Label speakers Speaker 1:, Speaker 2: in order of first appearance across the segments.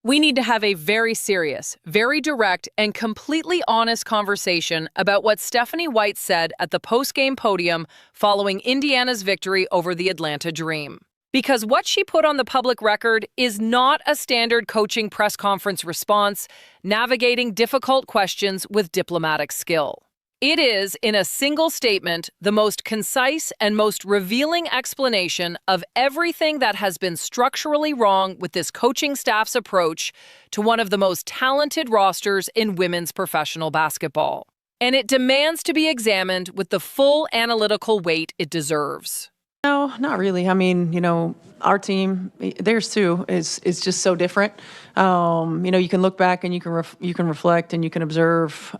Speaker 1: We need to have a very serious, very direct, and completely honest conversation about what Stephanie White said at the post-game podium following Indiana's victory over the Atlanta Dream. Because what she put on the public record is not a standard coaching press conference response, navigating difficult questions with diplomatic skill. It is, in a single statement, the most concise and most revealing explanation of everything that has been structurally wrong with this coaching staff's approach to one of the most talented rosters in women's professional basketball. And it demands to be examined with the full analytical weight it deserves.
Speaker 2: No, not really. I mean, our team, theirs too, is just so different. You can look back and you can reflect and you can observe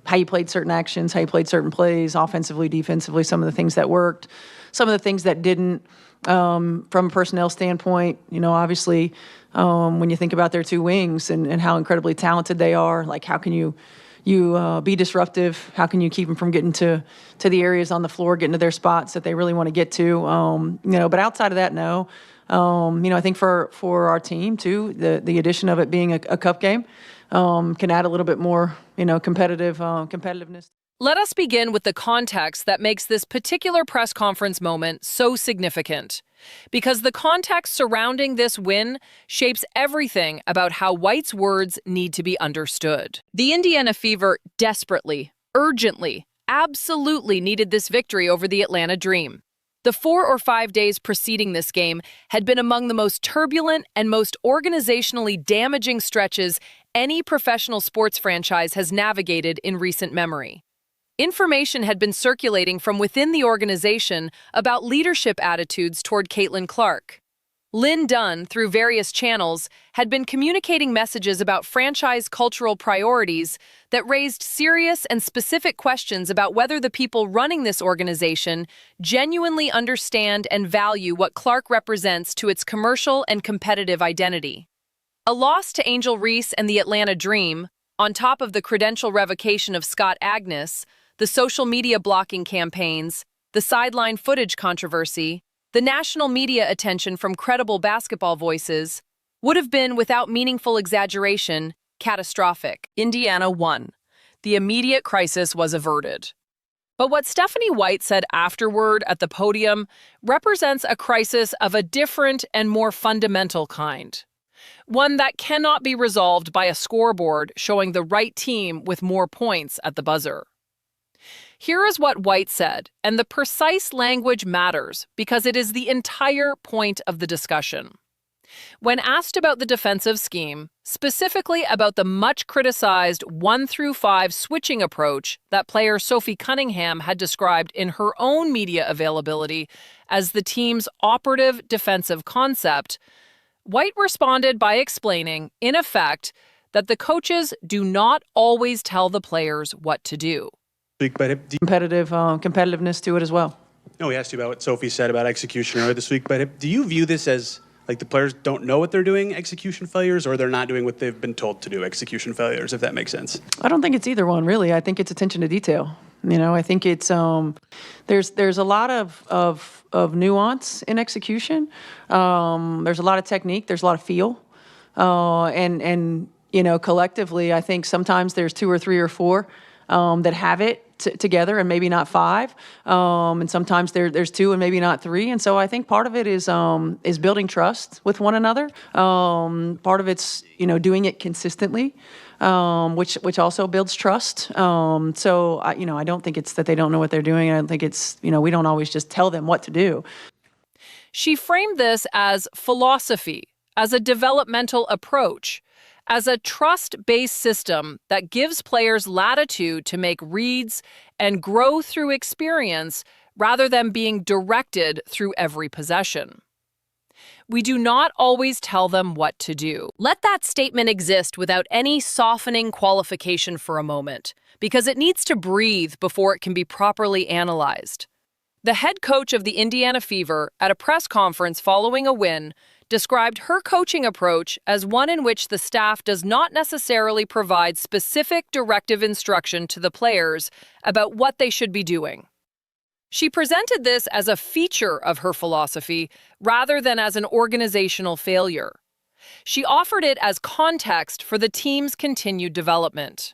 Speaker 2: how you played certain actions, how you played certain plays, offensively, defensively, some of the things that worked, some of the things that didn't. From a personnel standpoint, obviously, when you think about their two wings and how incredibly talented they are, like how can you be disruptive? How can you keep them from getting to the areas on the floor, getting to their spots that they really want to get to? But outside of that, no. I think for our team too, the addition of it being a cup game can add a little bit more, competitiveness.
Speaker 1: Let us begin with the context that makes this particular press conference moment so significant. Because the context surrounding this win shapes everything about how White's words need to be understood. The Indiana Fever desperately, urgently, absolutely needed this victory over the Atlanta Dream. The 4 or 5 days preceding this game had been among the most turbulent and most organizationally damaging stretches any professional sports franchise has navigated in recent memory. Information had been circulating from within the organization about leadership attitudes toward Caitlin Clark. Lynn Dunn, through various channels, had been communicating messages about franchise cultural priorities that raised serious and specific questions about whether the people running this organization genuinely understand and value what Clark represents to its commercial and competitive identity. A loss to Angel Reese and the Atlanta Dream, on top of the credential revocation of Scott Agnes, the social media blocking campaigns, the sideline footage controversy, the national media attention from credible basketball voices, would have been, without meaningful exaggeration, catastrophic. Indiana won. The immediate crisis was averted. But what Stephanie White said afterward at the podium represents a crisis of a different and more fundamental kind. One that cannot be resolved by a scoreboard showing the right team with more points at the buzzer. Here is what White said, and the precise language matters because it is the entire point of the discussion. When asked about the defensive scheme, specifically about the much-criticized 1-5 switching approach that player Sophie Cunningham had described in her own media availability as the team's operative defensive concept, White responded by explaining, in effect, that the coaches do not always tell the players what to do.
Speaker 2: Competitiveness to it as well.
Speaker 3: No, we asked you about what Sophie said about execution earlier this week, but do you view this as like the players don't know what they're doing, execution failures, or they're not doing what they've been told to do, execution failures, if that makes sense?
Speaker 2: I don't think it's either one, really. I think it's attention to detail. I think it's there's a lot of nuance in execution. There's a lot of technique. There's a lot of feel, and collectively, I think sometimes there's 2 or 3 or 4 that have it together, and maybe not 5. And sometimes there's 2 and maybe not 3. And so I think part of it is building trust with one another. Part of it's doing it consistently, which also builds trust. So I don't think it's that they don't know what they're doing. I don't think it's we don't always just tell them what to do.
Speaker 1: She framed this as philosophy, as a developmental approach, as a trust-based system that gives players latitude to make reads and grow through experience rather than being directed through every possession. We do not always tell them what to do. Let that statement exist without any softening qualification for a moment, because it needs to breathe before it can be properly analyzed. The head coach of the Indiana Fever, at a press conference following a win, described her coaching approach as one in which the staff does not necessarily provide specific directive instruction to the players about what they should be doing. She presented this as a feature of her philosophy rather than as an organizational failure. She offered it as context for the team's continued development.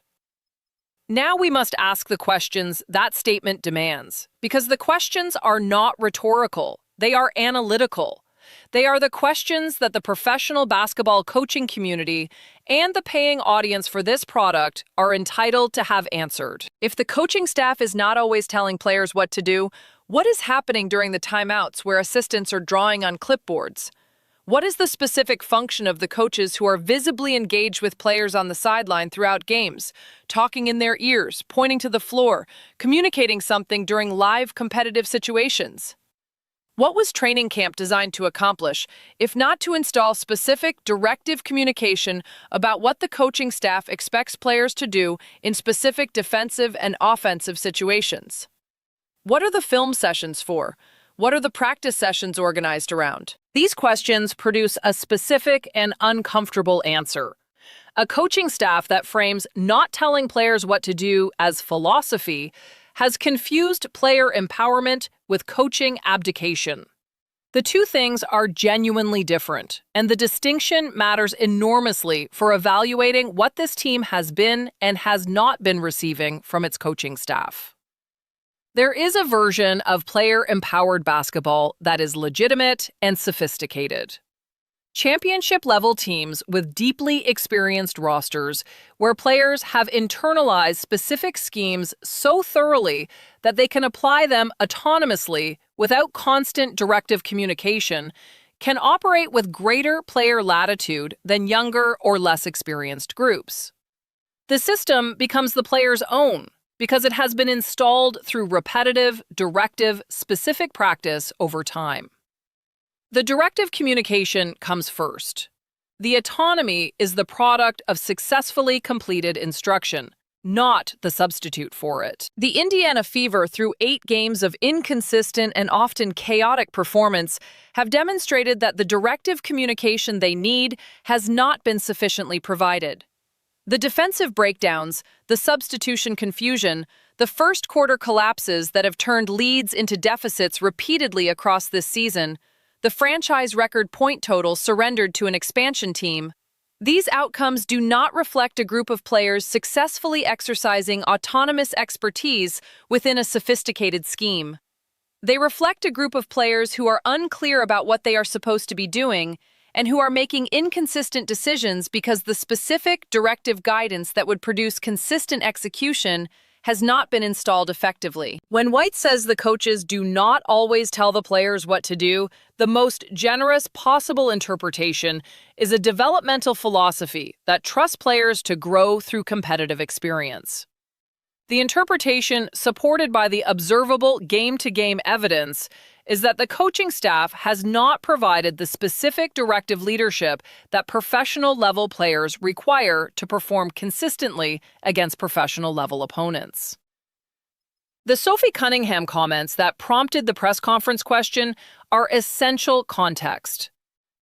Speaker 1: Now we must ask the questions that statement demands, because the questions are not rhetorical, they are analytical. They are the questions that the professional basketball coaching community and the paying audience for this product are entitled to have answered. If the coaching staff is not always telling players what to do, what is happening during the timeouts where assistants are drawing on clipboards? What is the specific function of the coaches who are visibly engaged with players on the sideline throughout games, talking in their ears, pointing to the floor, communicating something during live competitive situations? What was training camp designed to accomplish, if not to install specific, directive communication about what the coaching staff expects players to do in specific defensive and offensive situations? What are the film sessions for? What are the practice sessions organized around? These questions produce a specific and uncomfortable answer. A coaching staff that frames not telling players what to do as philosophy has confused player empowerment with coaching abdication. The two things are genuinely different, and the distinction matters enormously for evaluating what this team has been and has not been receiving from its coaching staff. There is a version of player-empowered basketball that is legitimate and sophisticated. Championship-level teams with deeply experienced rosters where players have internalized specific schemes so thoroughly that they can apply them autonomously without constant directive communication can operate with greater player latitude than younger or less experienced groups. The system becomes the player's own because it has been installed through repetitive, directive, specific practice over time. The directive communication comes first. The autonomy is the product of successfully completed instruction, not the substitute for it. The Indiana Fever, through 8 games of inconsistent and often chaotic performance, have demonstrated that the directive communication they need has not been sufficiently provided. The defensive breakdowns, the substitution confusion, the first quarter collapses that have turned leads into deficits repeatedly across this season, the franchise record point total surrendered to an expansion team. These outcomes do not reflect a group of players successfully exercising autonomous expertise within a sophisticated scheme. They reflect a group of players who are unclear about what they are supposed to be doing and who are making inconsistent decisions because the specific directive guidance that would produce consistent execution has not been installed effectively. When White says the coaches do not always tell the players what to do, the most generous possible interpretation is a developmental philosophy that trusts players to grow through competitive experience. The interpretation, supported by the observable game-to-game evidence, is that the coaching staff has not provided the specific directive leadership that professional-level players require to perform consistently against professional-level opponents. The Sophie Cunningham comments that prompted the press conference question are essential context.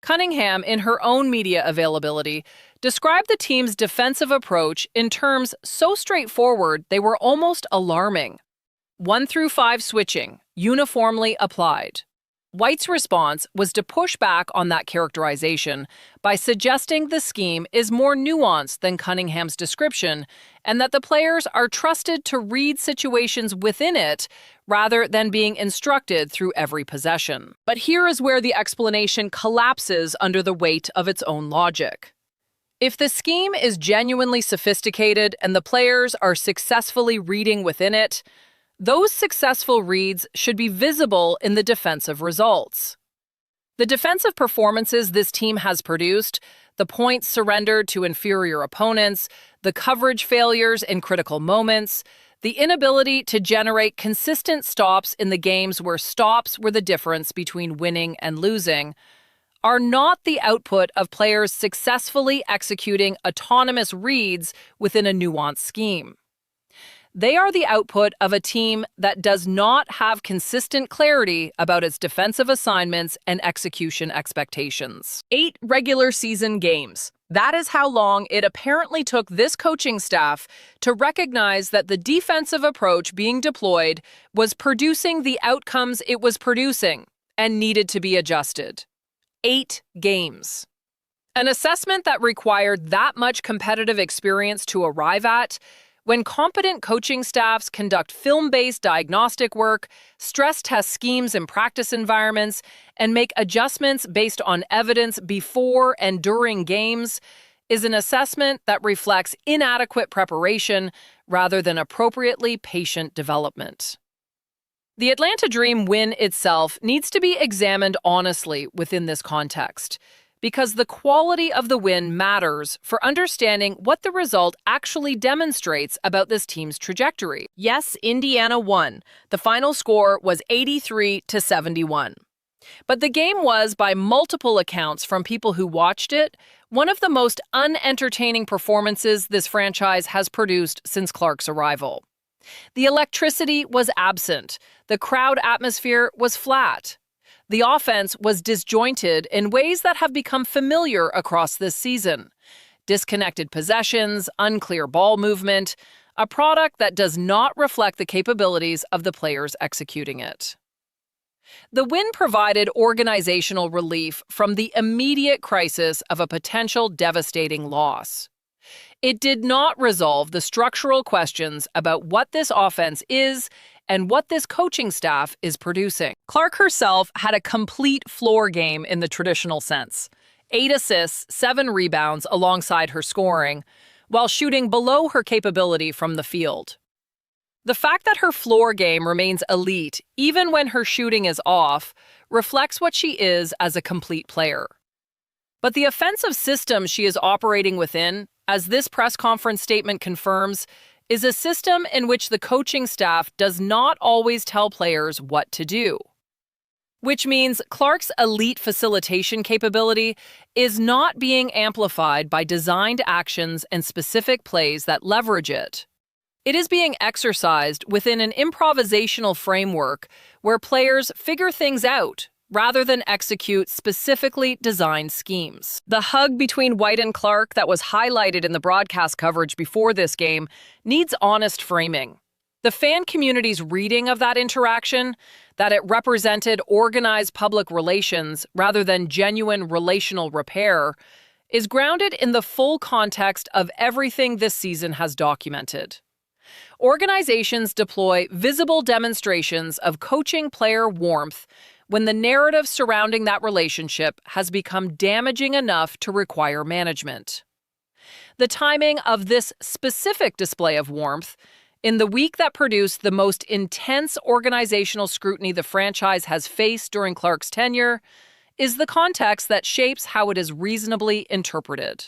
Speaker 1: Cunningham, in her own media availability, described the team's defensive approach in terms so straightforward they were almost alarming. 1 through 5 switching, uniformly applied. White's response was to push back on that characterization by suggesting the scheme is more nuanced than Cunningham's description and that the players are trusted to read situations within it rather than being instructed through every possession. But here is where the explanation collapses under the weight of its own logic. If the scheme is genuinely sophisticated and the players are successfully reading within it, those successful reads should be visible in the defensive results. The defensive performances this team has produced, the points surrendered to inferior opponents, the coverage failures in critical moments, the inability to generate consistent stops in the games where stops were the difference between winning and losing, are not the output of players successfully executing autonomous reads within a nuanced scheme. They are the output of a team that does not have consistent clarity about its defensive assignments and execution expectations. 8 regular season games. That is how long it apparently took this coaching staff to recognize that the defensive approach being deployed was producing the outcomes it was producing and needed to be adjusted. 8 games. An assessment that required that much competitive experience to arrive at, when competent coaching staffs conduct film-based diagnostic work, stress test schemes in practice environments, and make adjustments based on evidence before and during games, is an assessment that reflects inadequate preparation rather than appropriately patient development. The Atlanta Dream win itself needs to be examined honestly within this context, because the quality of the win matters for understanding what the result actually demonstrates about this team's trajectory. Yes, Indiana won. The final score was 83-71. But the game was, by multiple accounts from people who watched it, one of the most unentertaining performances this franchise has produced since Clark's arrival. The electricity was absent. The crowd atmosphere was flat. The offense was disjointed in ways that have become familiar across this season. Disconnected possessions, unclear ball movement, a product that does not reflect the capabilities of the players executing it. The win provided organizational relief from the immediate crisis of a potential devastating loss. It did not resolve the structural questions about what this offense is and what this coaching staff is producing. Clark herself had a complete floor game in the traditional sense. 8 assists, 7 rebounds alongside her scoring, while shooting below her capability from the field. The fact that her floor game remains elite, even when her shooting is off, reflects what she is as a complete player. But the offensive system she is operating within, as this press conference statement confirms, is a system in which the coaching staff does not always tell players what to do. Which means Clark's elite facilitation capability is not being amplified by designed actions and specific plays that leverage it. It is being exercised within an improvisational framework where players figure things out rather than execute specifically designed schemes. The hug between White and Clark that was highlighted in the broadcast coverage before this game needs honest framing. The fan community's reading of that interaction, that it represented organized public relations rather than genuine relational repair, is grounded in the full context of everything this season has documented. Organizations deploy visible demonstrations of coaching player warmth when the narrative surrounding that relationship has become damaging enough to require management. The timing of this specific display of warmth, in the week that produced the most intense organizational scrutiny the franchise has faced during Clark's tenure, is the context that shapes how it is reasonably interpreted.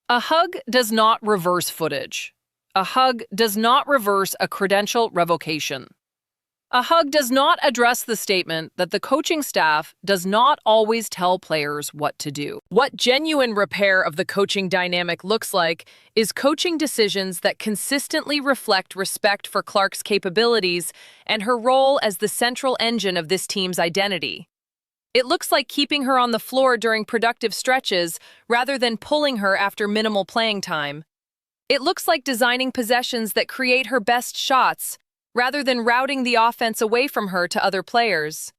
Speaker 1: A hug does not reverse footage. A hug does not reverse a credential revocation. A hug does not address the statement that the coaching staff does not always tell players what to do. What genuine repair of the coaching dynamic looks like is coaching decisions that consistently reflect respect for Clark's capabilities and her role as the central engine of this team's identity. It looks like keeping her on the floor during productive stretches rather than pulling her after minimal playing time. It looks like designing possessions that create her best shots, rather than routing the offense away from her to other players.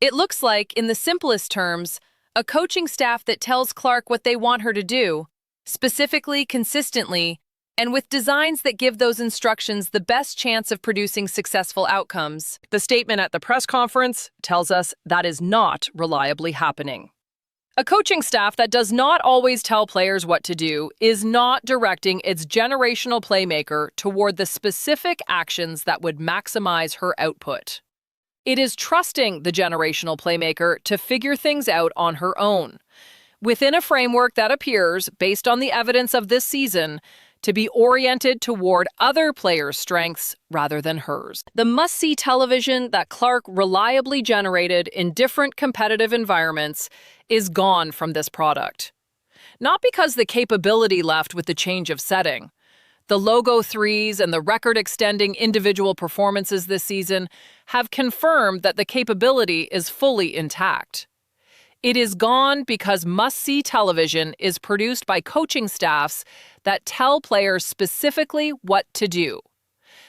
Speaker 1: It looks like, in the simplest terms, a coaching staff that tells Clark what they want her to do, specifically, consistently, and with designs that give those instructions the best chance of producing successful outcomes. The statement at the press conference tells us that is not reliably happening. A coaching staff that does not always tell players what to do is not directing its generational playmaker toward the specific actions that would maximize her output. It is trusting the generational playmaker to figure things out on her own, within a framework that appears, based on the evidence of this season, to be oriented toward other players' strengths rather than hers. The must-see television that Clark reliably generated in different competitive environments is gone from this product. Not because the capability left with the change of setting. The logo threes and the record-extending individual performances this season have confirmed that the capability is fully intact. It is gone because must-see television is produced by coaching staffs that tell players specifically what to do,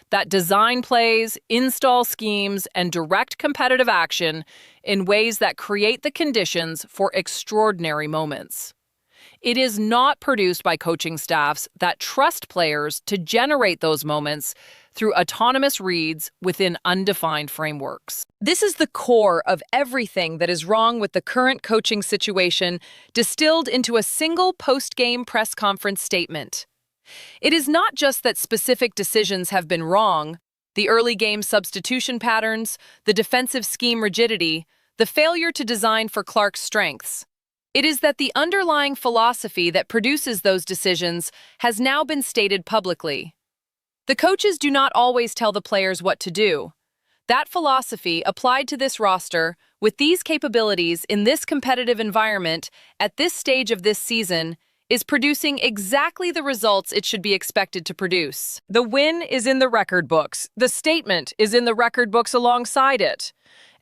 Speaker 1: that design plays, install schemes, and direct competitive action in ways that create the conditions for extraordinary moments. It is not produced by coaching staffs that trust players to generate those moments through autonomous reads within undefined frameworks. This is the core of everything that is wrong with the current coaching situation, distilled into a single post-game press conference statement. It is not just that specific decisions have been wrong, the early game substitution patterns, the defensive scheme rigidity, the failure to design for Clark's strengths. It is that the underlying philosophy that produces those decisions has now been stated publicly. The coaches do not always tell the players what to do. That philosophy applied to this roster, with these capabilities in this competitive environment, at this stage of this season, is producing exactly the results it should be expected to produce. The win is in the record books. The statement is in the record books alongside it.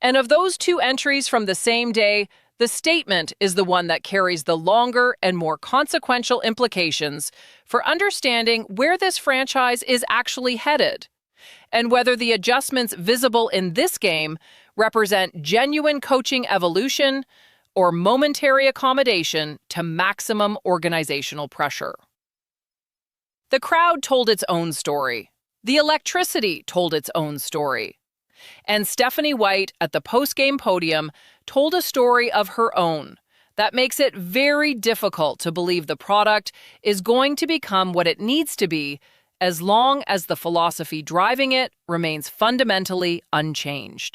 Speaker 1: And of those two entries from the same day, the statement is the one that carries the longer and more consequential implications for understanding where this franchise is actually headed, and whether the adjustments visible in this game represent genuine coaching evolution or momentary accommodation to maximum organizational pressure. The crowd told its own story. The electricity told its own story. And Stephanie White at the post-game podium told a story of her own that makes it very difficult to believe the product is going to become what it needs to be as long as the philosophy driving it remains fundamentally unchanged.